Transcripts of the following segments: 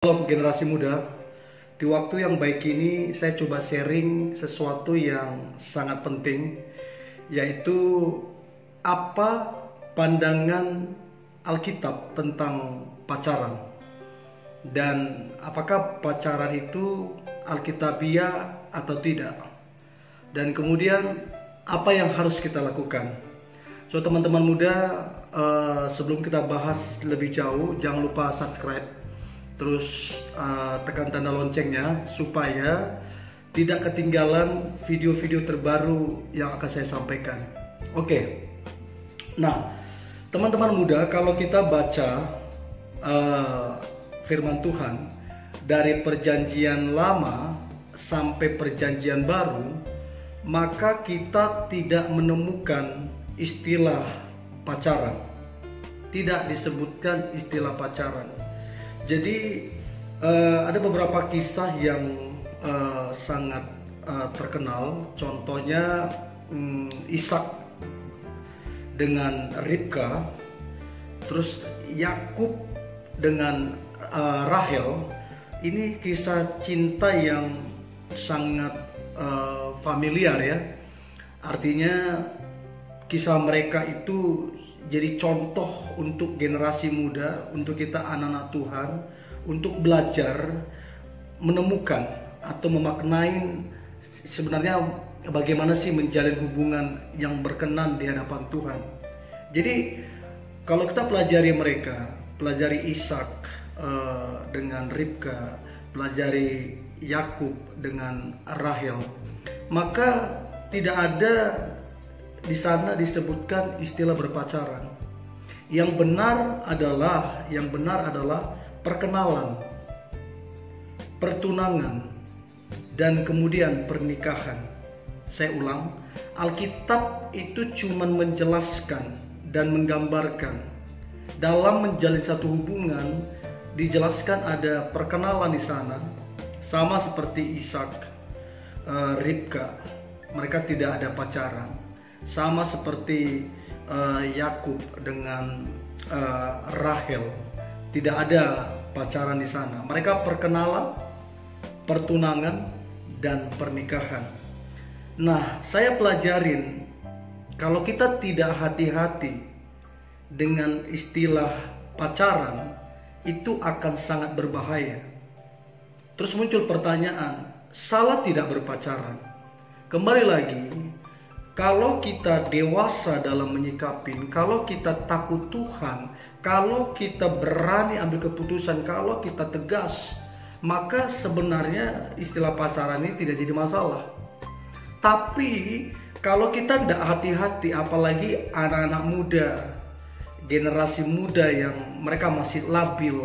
Halo generasi muda, di waktu yang baik ini saya coba sharing sesuatu yang sangat penting, yaitu apa pandangan Alkitab tentang pacaran, dan apakah pacaran itu alkitabiah atau tidak, dan kemudian apa yang harus kita lakukan. So teman-teman muda, sebelum kita bahas lebih jauh, jangan lupa subscribe, terus tekan tanda loncengnya supaya tidak ketinggalan video-video terbaru yang akan saya sampaikan. Oke. Nah, teman-teman muda, kalau kita baca firman Tuhan dari perjanjian lama sampai perjanjian baru, maka kita tidak menemukan istilah pacaran. Tidak disebutkan istilah pacaran. Jadi ada beberapa kisah yang sangat terkenal. Contohnya Ishak dengan Ribka, terus Yakub dengan Rahel. Ini kisah cinta yang sangat familiar ya. Artinya kisah mereka itu jadi contoh untuk generasi muda, untuk kita anak-anak Tuhan, untuk belajar menemukan atau memaknai sebenarnya bagaimana sih menjalin hubungan yang berkenan di hadapan Tuhan. Jadi kalau kita pelajari mereka, pelajari Ishak dengan Ribka, pelajari Yakub dengan Rahel, maka tidak ada di sana disebutkan istilah berpacaran. Yang benar adalah perkenalan, pertunangan, dan kemudian pernikahan. Saya ulang, Alkitab itu cuma menjelaskan dan menggambarkan. Dalam menjalin satu hubungan, dijelaskan ada perkenalan di sana, sama seperti Ishak, Ribka, mereka tidak ada pacaran. Sama seperti Yakub dengan Rahel, tidak ada pacaran di sana. Mereka perkenalan, pertunangan, dan pernikahan. Nah, saya pelajarin kalau kita tidak hati-hati dengan istilah pacaran, itu akan sangat berbahaya. Terus muncul pertanyaan, salah tidak berpacaran? Kembali lagi, kalau kita dewasa dalam menyikapi, kalau kita takut Tuhan, kalau kita berani ambil keputusan, kalau kita tegas, maka sebenarnya istilah pacaran ini tidak jadi masalah. Tapi kalau kita tidak hati-hati, apalagi anak-anak muda, generasi muda yang mereka masih labil,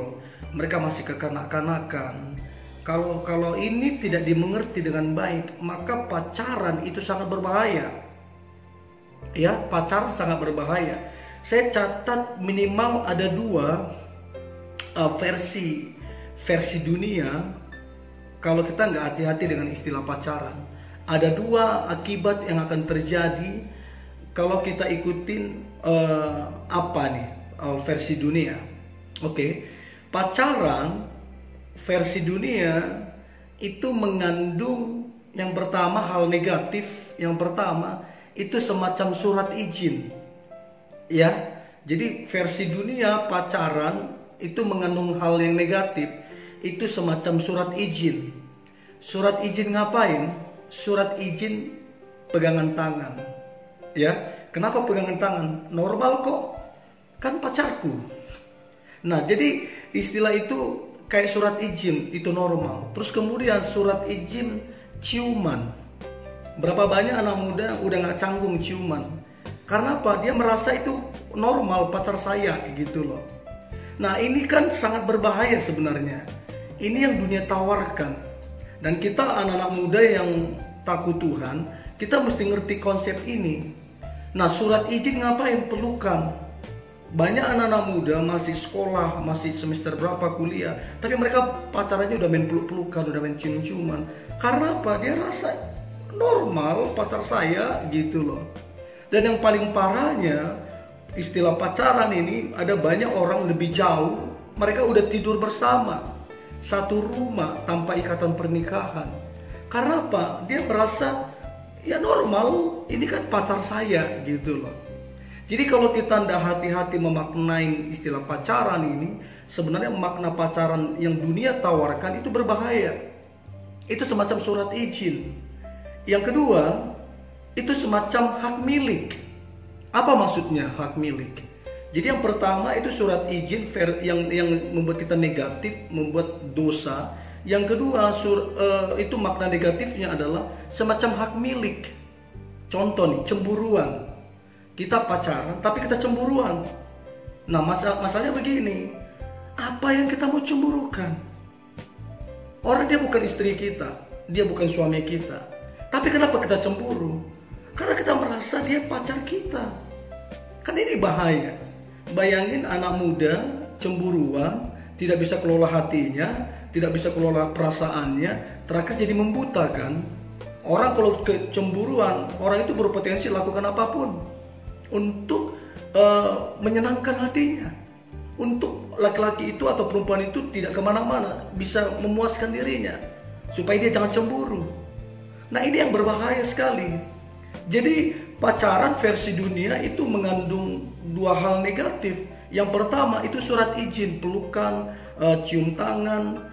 mereka masih kekanak-kanakan, kalau ini tidak dimengerti dengan baik, maka pacaran itu sangat berbahaya. Ya, pacaran sangat berbahaya. Saya catat minimal ada dua versi dunia kalau kita nggak hati-hati dengan istilah pacaran. Ada dua akibat yang akan terjadi kalau kita ikutin versi dunia. Oke. Pacaran versi dunia itu mengandung yang pertama hal negatif. Yang pertama itu semacam surat izin, ya. Jadi versi dunia pacaran itu mengandung hal yang negatif, itu semacam surat izin. Surat izin ngapain? Surat izin pegangan tangan, ya. Kenapa pegangan tangan? Normal kok, kan pacarku. Nah, jadi istilah itu kayak surat izin itu normal. Terus kemudian surat izin ciuman. Berapa banyak anak muda udah gak canggung ciuman. Karena apa? Dia merasa itu normal, pacar saya gitu loh. Nah, ini kan sangat berbahaya sebenarnya. Ini yang dunia tawarkan. Dan kita anak-anak muda yang takut Tuhan, kita mesti ngerti konsep ini. Nah, surat izin ngapain? Pelukan. Banyak anak-anak muda masih sekolah, masih semester berapa kuliah, tapi mereka pacarannya udah main peluk-pelukan, udah main cium-ciuman. Karena apa? Dia rasa normal pacar saya gitu loh. Dan yang paling parahnya, istilah pacaran ini ada banyak orang lebih jauh, mereka udah tidur bersama. satu rumah tanpa ikatan pernikahan. Karena apa? Dia merasa ya normal, ini kan pacar saya gitu loh. Jadi kalau kita tidak hati-hati memaknai istilah pacaran ini, sebenarnya makna pacaran yang dunia tawarkan itu berbahaya. Itu semacam surat izin. Yang kedua, itu semacam hak milik. Apa maksudnya hak milik? Jadi yang pertama itu surat izin yang membuat kita negatif, membuat dosa. Yang kedua itu makna negatifnya adalah semacam hak milik. Contoh nih, cemburuan. Kita pacaran tapi kita cemburuan. Nah masalahnya begini, apa yang kita mau cemburukan? Orang dia bukan istri kita, dia bukan suami kita. Tapi kenapa kita cemburu? Karena kita merasa dia pacar kita. Kan ini bahaya. Bayangin anak muda cemburuan, tidak bisa kelola hatinya, tidak bisa kelola perasaannya, terakhir jadi membutakan. Orang kalau kecemburuan, orang itu berpotensi lakukan apapun untuk menyenangkan hatinya. Untuk laki-laki itu atau perempuan itu tidak kemana-mana, bisa memuaskan dirinya supaya dia jangan cemburu. Nah ini yang berbahaya sekali. Jadi pacaran versi dunia itu mengandung dua hal negatif. Yang pertama itu surat izin, pelukan, cium tangan,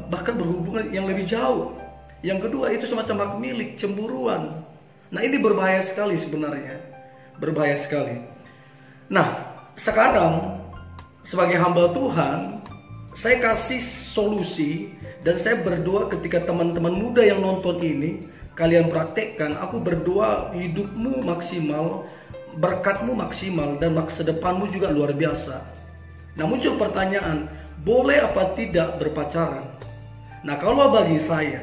bahkan berhubungan yang lebih jauh. Yang kedua itu semacam hak milik, cemburuan. Nah ini berbahaya sekali sebenarnya, berbahaya sekali. Nah sekarang sebagai hamba Tuhan, saya kasih solusi dan saya berdoa ketika teman-teman muda yang nonton ini kalian praktekkan. Aku berdoa hidupmu maksimal, berkatmu maksimal, dan masa depanmu juga luar biasa. Nah muncul pertanyaan, boleh apa tidak berpacaran? Nah kalau bagi saya,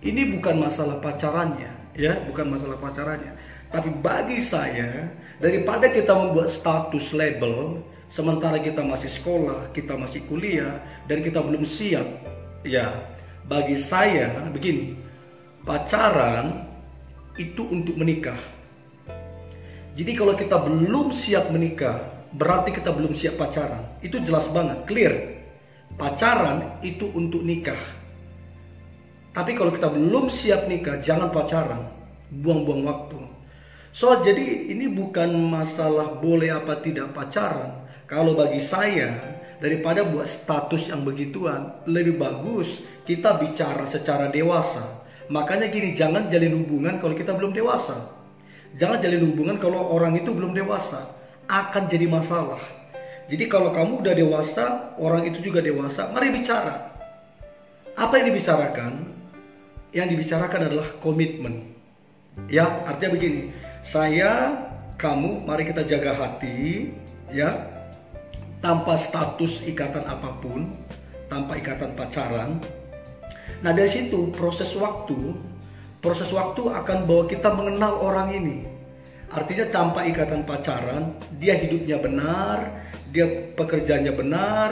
ini bukan masalah pacarannya, ya, bukan masalah pacarannya. Tapi bagi saya, daripada kita membuat status label, sementara kita masih sekolah, kita masih kuliah, dan kita belum siap, ya, bagi saya begini, pacaran itu untuk menikah. Jadi kalau kita belum siap menikah, berarti kita belum siap pacaran. Itu jelas banget, clear. Pacaran itu untuk nikah. Tapi kalau kita belum siap nikah, jangan pacaran. Buang-buang waktu. So, jadi ini bukan masalah boleh apa tidak pacaran. Kalau bagi saya, daripada buat status yang begituan, lebih bagus kita bicara secara dewasa. Makanya gini, jangan jalin hubungan kalau kita belum dewasa. Jangan jalin hubungan kalau orang itu belum dewasa. Akan jadi masalah. Jadi kalau kamu udah dewasa, orang itu juga dewasa, mari bicara. Apa yang dibicarakan? Yang dibicarakan adalah komitmen. Ya, artinya begini. Saya, kamu, mari kita jaga hati, ya. Tanpa status ikatan apapun, tanpa ikatan pacaran. Nah dari situ proses waktu akan bawa kita mengenal orang ini. Artinya tanpa ikatan pacaran, dia hidupnya benar, dia pekerjaannya benar,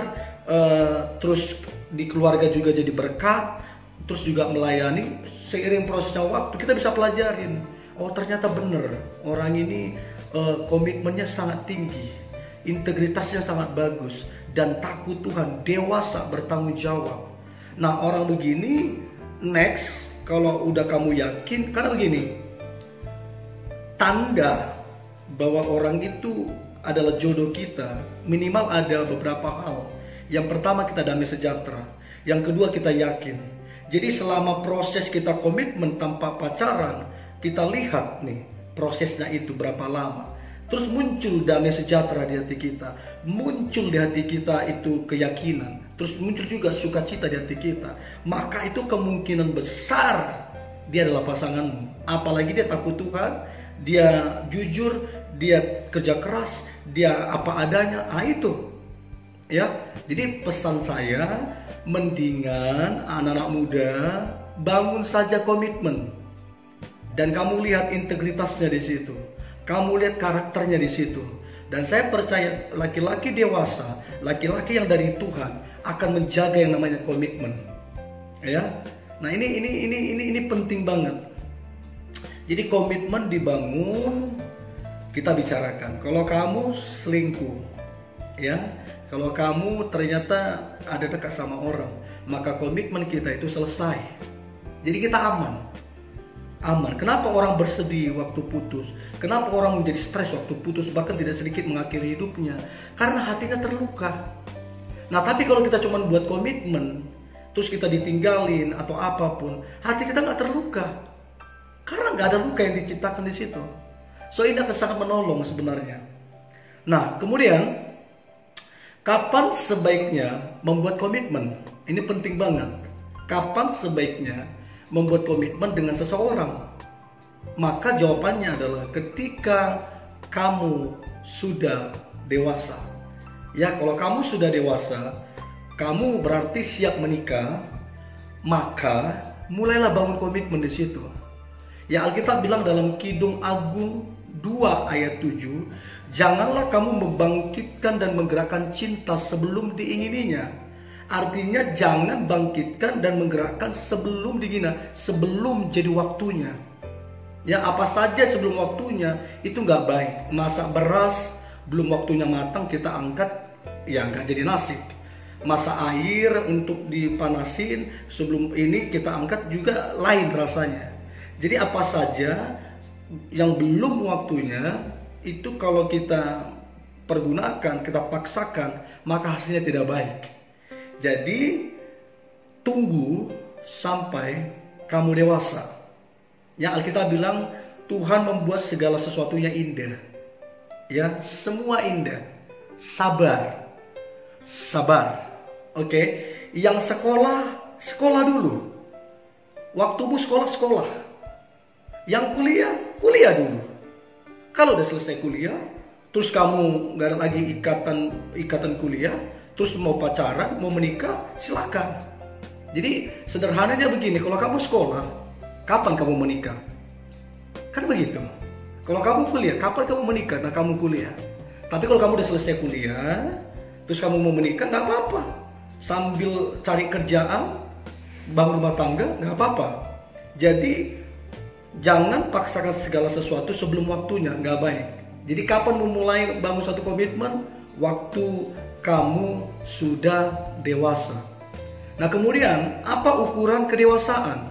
terus di keluarga juga jadi berkat, terus juga melayani. Seiring prosesnya waktu kita bisa pelajarin, oh ternyata benar orang ini komitmennya sangat tinggi, integritasnya sangat bagus, dan takut Tuhan, dewasa, bertanggung jawab. Nah orang begini next, kalau udah kamu yakin, karena begini, tanda bahwa orang itu adalah jodoh kita, minimal ada beberapa hal. Yang pertama, kita damai sejahtera. Yang kedua, kita yakin. Jadi selama proses kita komitmen tanpa pacaran, kita lihat nih prosesnya itu berapa lama. Terus muncul damai sejahtera di hati kita, muncul di hati kita itu keyakinan, terus muncul juga sukacita di hati kita. Maka itu kemungkinan besar dia adalah pasanganmu. Apalagi dia takut Tuhan, dia jujur, dia kerja keras, dia apa adanya. Itu ya. Jadi pesan saya, mendingan anak-anak muda bangun saja komitmen, dan kamu lihat integritasnya di situ, kamu lihat karakternya di situ. Dan saya percaya laki-laki dewasa, laki-laki yang dari Tuhan akan menjaga yang namanya komitmen. Ya. Nah, ini penting banget. Jadi komitmen dibangun, kita bicarakan. Kalau kamu selingkuh, ya, kalau kamu ternyata ada dekat sama orang, maka komitmen kita itu selesai. Jadi kita aman. Aman. Kenapa orang bersedih waktu putus? Kenapa orang menjadi stres waktu putus, bahkan tidak sedikit mengakhiri hidupnya? Karena hatinya terluka. Nah, tapi kalau kita cuma buat komitmen, terus kita ditinggalin atau apapun, hati kita nggak terluka. Karena nggak ada luka yang diciptakan di situ. So ini akan sangat menolong sebenarnya. Nah, kemudian kapan sebaiknya membuat komitmen? Ini penting banget. Kapan sebaiknya membuat komitmen dengan seseorang? Maka jawabannya adalah ketika kamu sudah dewasa. Ya, kalau kamu sudah dewasa, kamu berarti siap menikah, maka mulailah bangun komitmen di situ. Ya, Alkitab bilang dalam Kidung Agung 2 ayat 7, janganlah kamu membangkitkan dan menggerakkan cinta sebelum diingininya. Artinya jangan bangkitkan dan menggerakkan sebelum dingin, sebelum jadi waktunya. Ya, apa saja sebelum waktunya itu nggak baik. Masak beras belum waktunya matang kita angkat, ya nggak jadi nasi. Masak air untuk dipanasin sebelum ini kita angkat juga lain rasanya. Jadi apa saja yang belum waktunya itu kalau kita pergunakan, kita paksakan, maka hasilnya tidak baik. Jadi tunggu sampai kamu dewasa. Ya, Alkitab bilang Tuhan membuat segala sesuatunya indah. Ya, semua indah. Sabar. Sabar. Oke. Yang sekolah, sekolah dulu. Waktumu sekolah. Yang kuliah, kuliah dulu. Kalau udah selesai kuliah, terus kamu nggak ada lagi ikatan kuliah, terus mau pacaran, mau menikah, silakan. Jadi sederhananya begini, kalau kamu sekolah, kapan kamu menikah? Kan begitu. Kalau kamu kuliah, kapan kamu menikah? Nah, kamu kuliah. Tapi kalau kamu udah selesai kuliah, terus kamu mau menikah, nggak apa-apa. Sambil cari kerjaan, bangun rumah tangga, nggak apa-apa. Jadi jangan paksakan segala sesuatu sebelum waktunya, nggak baik. Jadi kapan memulai bangun satu komitmen? Waktu kamu sudah dewasa. Nah, kemudian apa ukuran kedewasaan?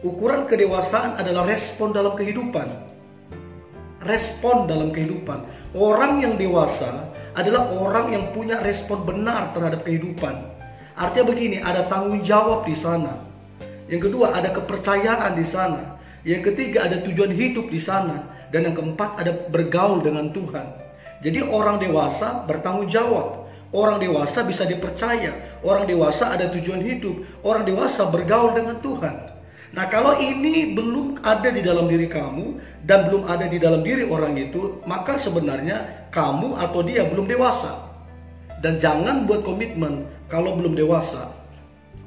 Ukuran kedewasaan adalah respon dalam kehidupan. Respon dalam kehidupan. Orang yang dewasa adalah orang yang punya respon benar terhadap kehidupan. Artinya begini, ada tanggung jawab di sana. Yang kedua, ada kepercayaan di sana. Yang ketiga, ada tujuan hidup di sana. Dan yang keempat, ada bergaul dengan Tuhan. Jadi orang dewasa bertanggung jawab. Orang dewasa bisa dipercaya. Orang dewasa ada tujuan hidup. Orang dewasa bergaul dengan Tuhan. Nah, kalau ini belum ada di dalam diri kamu dan belum ada di dalam diri orang itu, maka sebenarnya kamu atau dia belum dewasa. Dan jangan buat komitmen kalau belum dewasa.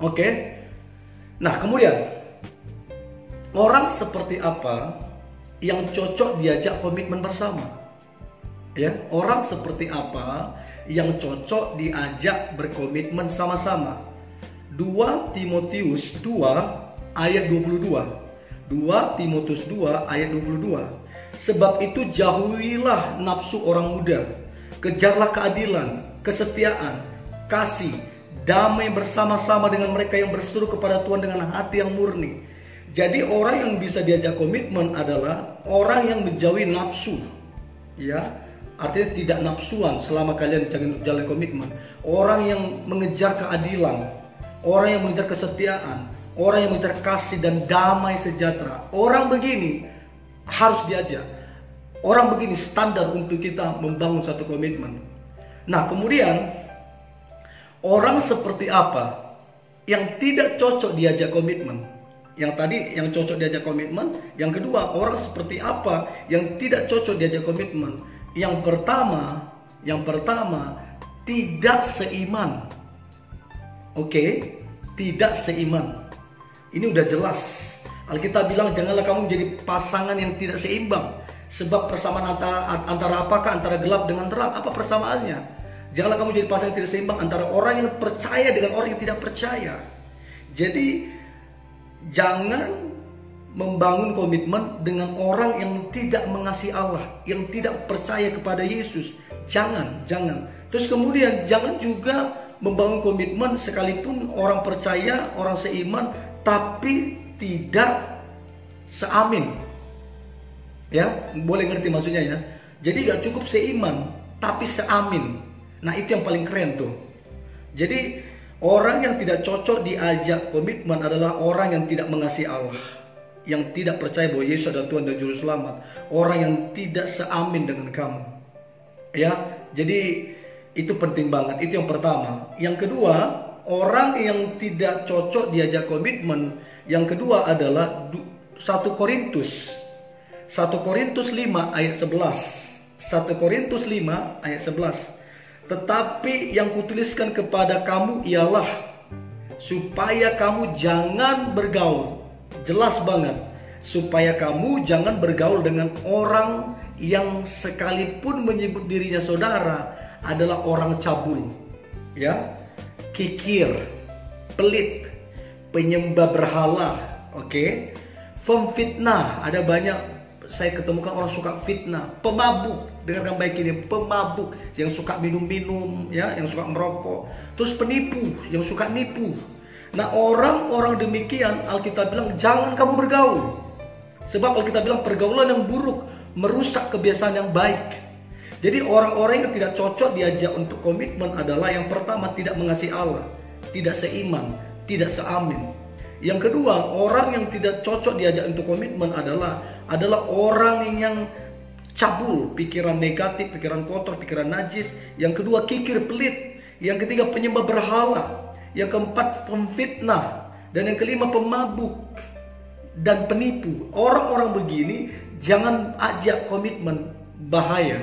Oke? Nah, kemudian orang seperti apa yang cocok diajak komitmen bersama? Ya, orang seperti apa yang cocok diajak berkomitmen sama-sama? 2 Timotius 2 ayat 22. 2 Timotius 2 ayat 22. Sebab itu jauhilah nafsu orang muda, kejarlah keadilan, kesetiaan, kasih, damai bersama-sama dengan mereka yang berseru kepada Tuhan dengan hati yang murni. Jadi orang yang bisa diajak komitmen adalah orang yang menjauhi nafsu. Ya, artinya tidak nafsuan selama kalian jalan komitmen. Orang yang mengejar keadilan, orang yang mengejar kesetiaan, orang yang mengejar kasih dan damai sejahtera. Orang begini harus diajak. Orang begini standar untuk kita membangun satu komitmen. Nah, kemudian orang seperti apa yang tidak cocok diajak komitmen? Yang tadi yang cocok diajak komitmen. Yang kedua, orang seperti apa yang tidak cocok diajak komitmen? Yang pertama tidak seiman. Oke, tidak seiman. Ini udah jelas. Alkitab bilang janganlah kamu menjadi pasangan yang tidak seimbang. Sebab persamaan antara apakah? Antara gelap dengan terang. Apa persamaannya? Janganlah kamu jadi pasangan yang tidak seimbang antara orang yang percaya dengan orang yang tidak percaya. Jadi jangan membangun komitmen dengan orang yang tidak mengasihi Allah, yang tidak percaya kepada Yesus. Jangan. Terus kemudian jangan juga membangun komitmen sekalipun orang percaya, orang seiman, tapi tidak seamin. Ya, boleh ngerti maksudnya ya. Jadi gak cukup seiman, tapi seamin. Nah itu yang paling keren tuh. Jadi orang yang tidak cocok diajak komitmen adalah orang yang tidak mengasihi Allah, yang tidak percaya bahwa Yesus adalah Tuhan dan Juru Selamat, orang yang tidak seamin dengan kamu. Ya, jadi itu penting banget. Itu yang pertama. Yang kedua, orang yang tidak cocok diajak komitmen, yang kedua adalah 1 Korintus 5 ayat 11. 1 Korintus 5 ayat 11. Tetapi yang kutuliskan kepada kamu ialah supaya kamu jangan bergaul. Jelas banget. Supaya kamu jangan bergaul dengan orang yang sekalipun menyebut dirinya saudara adalah orang cabul, ya, kikir, pelit, penyembah berhala, oke, pemfitnah. Ada banyak saya ketemukan orang suka fitnah, pemabuk. Dengarkan baik ini, pemabuk yang suka minum-minum, ya, yang suka merokok, terus penipu yang suka nipu. Nah orang-orang demikian Alkitab bilang jangan kamu bergaul, sebab Alkitab bilang pergaulan yang buruk merusak kebiasaan yang baik. Jadi orang-orang yang tidak cocok diajak untuk komitmen adalah yang pertama tidak mengasihi Allah, tidak seiman, tidak seamin. Yang kedua, orang yang tidak cocok diajak untuk komitmen adalah orang yang cabul, pikiran negatif, pikiran kotor, pikiran najis. Yang kedua, kikir, pelit. Yang ketiga, penyembah berhala. Yang keempat, pemfitnah. Dan yang kelima, pemabuk dan penipu. Orang-orang begini jangan ajak komitmen, bahaya.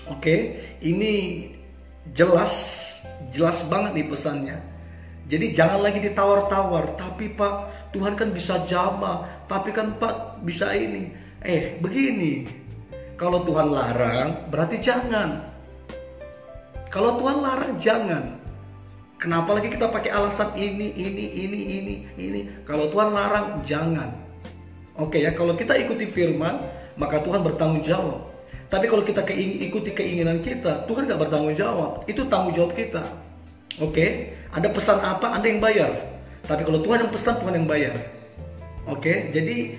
Oke, ini jelas banget nih pesannya. Jadi jangan lagi ditawar-tawar, tapi Pak, Tuhan kan bisa jamah, tapi kan Pak bisa ini. Begini, kalau Tuhan larang berarti jangan. Kalau Tuhan larang jangan. Kenapa lagi kita pakai alasan ini. Kalau Tuhan larang jangan. Oke ya, kalau kita ikuti firman, maka Tuhan bertanggung jawab. Tapi kalau kita ikuti keinginan kita, Tuhan gak bertanggung jawab. Itu tanggung jawab kita. Oke, Anda pesan apa, Anda yang bayar. Tapi kalau Tuhan yang pesan, Tuhan yang bayar. Oke, jadi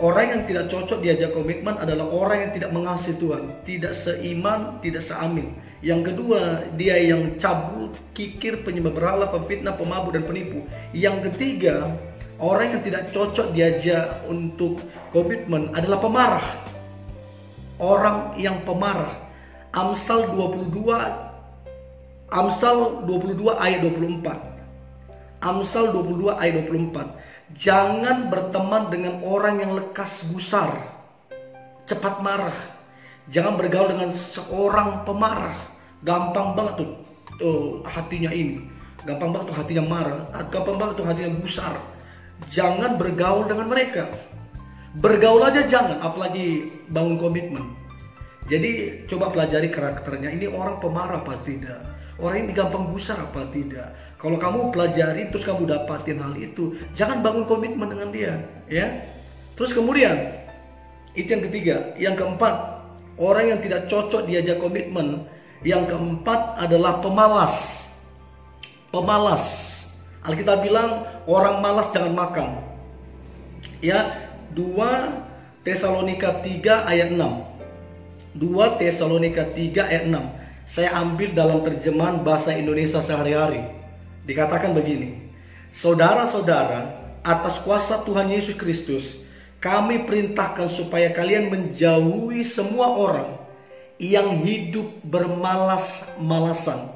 orang yang tidak cocok diajak komitmen adalah orang yang tidak mengasihi Tuhan, tidak seiman, tidak seamin. Yang kedua, dia yang cabul, kikir, penyembah berhala, pemfitnah, pemabuk dan penipu. Yang ketiga, orang yang tidak cocok diajak untuk komitmen adalah pemarah. Orang yang pemarah. Amsal 22 ayat 24. Amsal 22 ayat 24. Jangan berteman dengan orang yang lekas gusar, cepat marah. Jangan bergaul dengan seorang pemarah. Gampang banget tuh hatinya ini. Gampang banget tuh hatinya marah. Gampang banget tuh hatinya gusar. Jangan bergaul dengan mereka. Bergaul aja jangan, apalagi bangun komitmen. Jadi coba pelajari karakternya. Ini orang pemarah apa tidak? Orang ini gampang gusar apa tidak? Kalau kamu pelajari terus kamu dapatin hal itu, jangan bangun komitmen dengan dia, ya. Terus kemudian itu yang ketiga. Yang keempat, orang yang tidak cocok diajak komitmen. Yang keempat adalah pemalas. Pemalas. Alkitab bilang orang malas jangan makan. Ya, 2 Tesalonika 3 ayat 6. 2 Tesalonika 3 ayat 6. Saya ambil dalam terjemahan bahasa Indonesia sehari-hari. Dikatakan begini, saudara-saudara, atas kuasa Tuhan Yesus Kristus, kami perintahkan supaya kalian menjauhi semua orang yang hidup bermalas-malasan,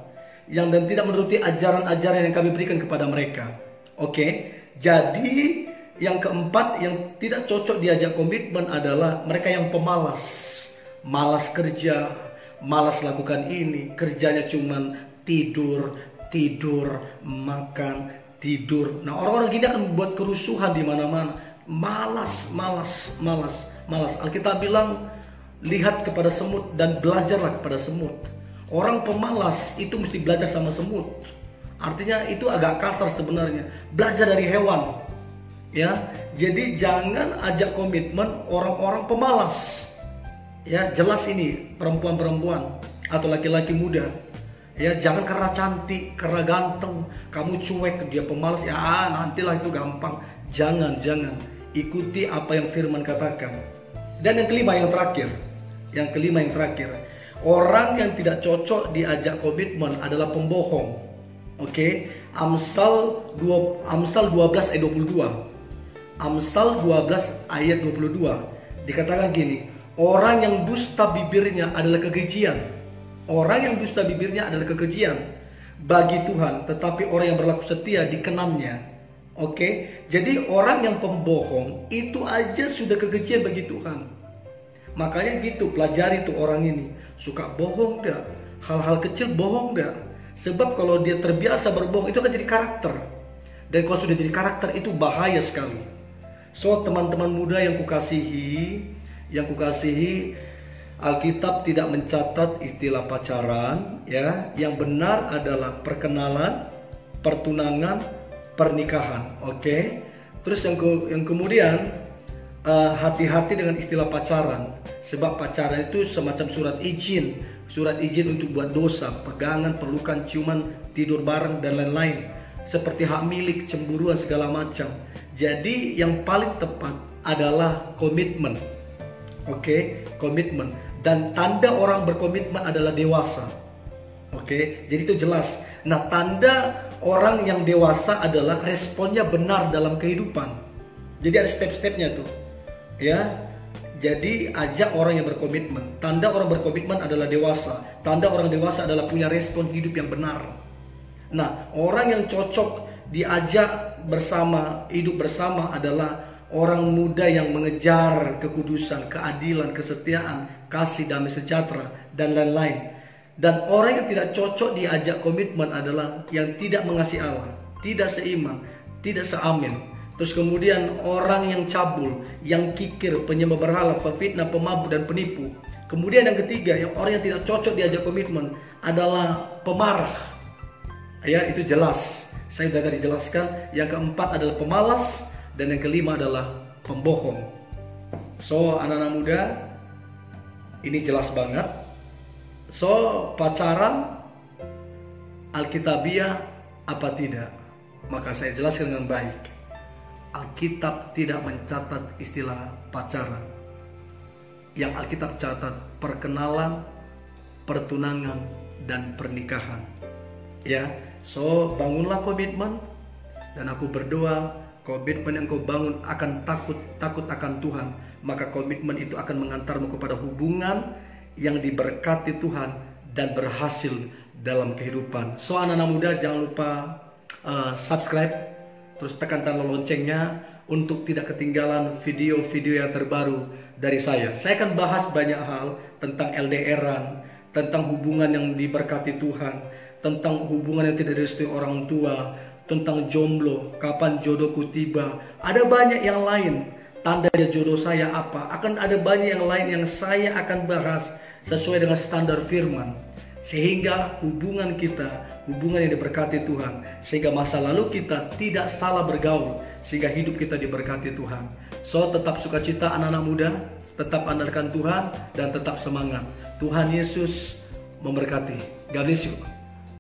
yang dan tidak menuruti ajaran-ajaran yang kami berikan kepada mereka. Oke, jadi yang keempat yang tidak cocok diajak komitmen adalah mereka yang pemalas, malas kerja, malas lakukan ini, kerjanya cuman tidur, makan, tidur. Nah, orang-orang gini akan membuat kerusuhan di mana-mana. Malas. Alkitab bilang, lihat kepada semut dan belajarlah kepada semut. Orang pemalas itu mesti belajar sama semut. Artinya itu agak kasar sebenarnya. Belajar dari hewan. Ya, jadi jangan ajak komitmen orang-orang pemalas. Ya, jelas ini perempuan-perempuan atau laki-laki muda. Ya, jangan karena cantik, karena ganteng, kamu cuek, dia pemalas, ya nantilah itu gampang. Jangan. Ikuti apa yang firman katakan. Dan yang kelima yang terakhir. Orang yang tidak cocok diajak komitmen adalah pembohong. Oke, Amsal 12 ayat 22. Amsal 12 ayat 22 dikatakan gini, orang yang dusta bibirnya adalah kekejian. Orang yang dusta bibirnya adalah kekejian bagi Tuhan, tetapi orang yang berlaku setia dikenannya. Oke, jadi orang yang pembohong itu aja sudah kekejian bagi Tuhan. Makanya gitu, pelajari tuh orang ini, suka bohong gak? Hal-hal kecil bohong gak? Sebab kalau dia terbiasa berbohong itu akan jadi karakter. Dan kalau sudah jadi karakter itu bahaya sekali. So, teman-teman muda yang kukasihi, Alkitab tidak mencatat istilah pacaran, ya. Yang benar adalah perkenalan, pertunangan, pernikahan. Oke. Terus yang kemudian hati-hati dengan istilah pacaran, sebab pacaran itu semacam surat izin untuk buat dosa, pegangan, pelukan, ciuman, tidur bareng dan lain-lain, seperti hak milik, cemburuan, segala macam. Jadi yang paling tepat adalah komitmen. Oke, komitmen. Dan tanda orang berkomitmen adalah dewasa. Oke, jadi itu jelas. Nah, tanda orang yang dewasa adalah responnya benar dalam kehidupan. Jadi ada step-stepnya tuh, ya. Jadi ajak orang yang berkomitmen. Tanda orang berkomitmen adalah dewasa. Tanda orang dewasa adalah punya respon hidup yang benar. Nah, orang yang cocok diajak bersama, hidup bersama adalah orang muda yang mengejar kekudusan, keadilan, kesetiaan, kasih, damai sejahtera, dan lain-lain. Dan orang yang tidak cocok diajak komitmen adalah yang tidak mengasihi Allah, tidak seiman, tidak seamin. Terus kemudian orang yang cabul, yang kikir, penyembah berhala, pefitnah, pemabuk, dan penipu. Kemudian yang ketiga, yang orang yang tidak cocok diajak komitmen adalah pemarah. Ya, itu jelas. Saya sudah tadi jelaskan. Yang keempat adalah pemalas. Dan yang kelima adalah pembohong. So, anak-anak muda, ini jelas banget. So, pacaran Alkitabiah apa tidak? Maka saya jelaskan dengan baik. Alkitab tidak mencatat istilah pacaran. Yang Alkitab catat perkenalan, pertunangan, dan pernikahan. Ya, so bangunlah komitmen. Dan aku berdoa, komitmen yang kau bangun akan takut akan Tuhan. Maka komitmen itu akan mengantarmu kepada hubungan yang diberkati Tuhan dan berhasil dalam kehidupan. So, anak-anak muda, jangan lupa subscribe, terus tekan tanda loncengnya untuk tidak ketinggalan video-video yang terbaru dari saya. Saya akan bahas banyak hal tentang LDR-an, tentang hubungan yang diberkati Tuhan, tentang hubungan yang tidak direstui orang tua, tentang jomblo, kapan jodohku tiba. Ada banyak yang lain. Tanda jodoh saya apa? Akan ada banyak yang lain yang saya akan bahas sesuai dengan standar firman. Sehingga hubungan kita, hubungan yang diberkati Tuhan. Sehingga masa lalu kita tidak salah bergaul. Sehingga hidup kita diberkati Tuhan. So, tetap sukacita anak-anak muda. Tetap andalkan Tuhan dan tetap semangat. Tuhan Yesus memberkati. God bless you.